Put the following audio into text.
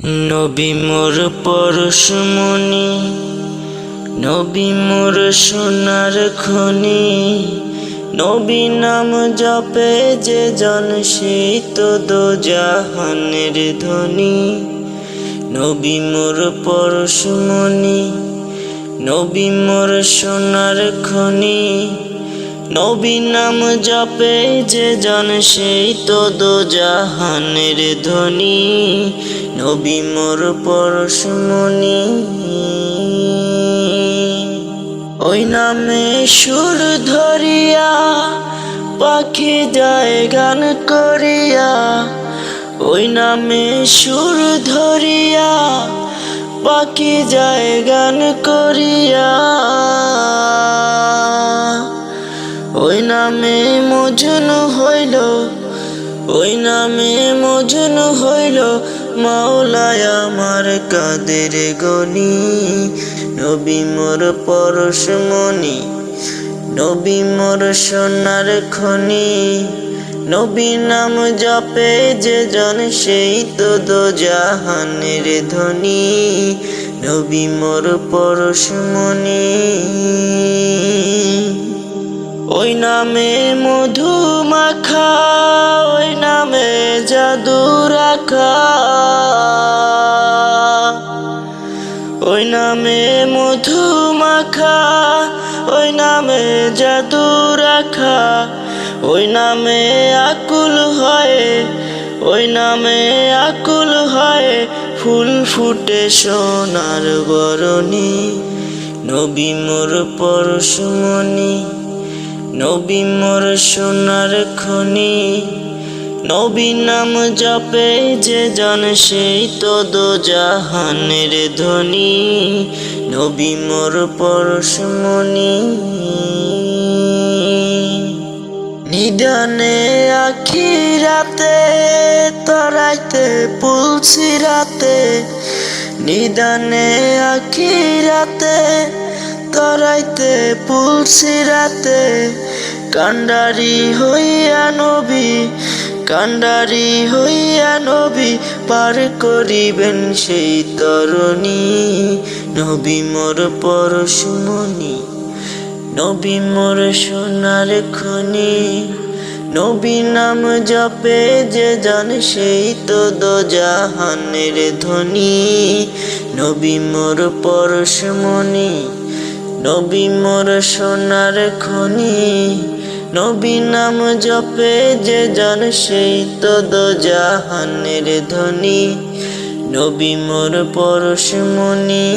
নবী মোর পরশমণি, নবী মোর সোনার খনি। নবী নাম জপে যে জন, সেই তো দোজাহানের ধ্বনি। নবী মোর পরশমণি, নবী মোর সোনার খনি। নবী নাম জপে যে জন, সেই তো দোজাহানের ধ্বনি। নবী মোর পরশমণি। ওই নামে সুর ধরিয়া পাখি যায় গান করিয়া। ওই নামে সুর ধরিয়া পাখি যায় গান করিয়া। ওই নামে মজনু হইল, ওই নামে মজনু হইল মাওলায় আমার কাদের গনি। নবী মোর পরশমণি, নবী মোর সোনার খনি। নবী নাম জপে যে জন, সেই তো দোজাহানের ধ্বনি। নবী মোর পরশমণি। ওই নামে মধু মাখা, ওই নামে জাদু রাখা। ওই নামে মধু মাখা, ওই নামে জাদু রাখা। ওই নামে আকুল হয়, ওই নামে আকুল হয় ফুল ফুটে সোনার বরণী। নবী মোর পরশমণি, নবী মোর সোনার খনি। নবী নাম জপে যে জন, সেই তো দোজাহানের ধ্বনি। নবী মোর পরশমণি। নিদানে আখি রাতে তরাইতে পুলসি রাতে। নিদানে আখি রাতে তরাইতে পুলসি রাতে। কান্ডারি হইয়া নবী, কান্ডারি হইয়া নবী পার করিবেন সেই তরণী। নবী মোর পরশমণি, নবী মোর সোনার খনি। নবী নাম জপে যে জন, সেই তো দোজাহানের ধ্বনি। নবী মোর পরশমণি, নবী মোর সোনার খনি। নবী নাম জপে যে জন, সেই তো দোজাহানের ধ্বনি। নবী মোর পরশমণি।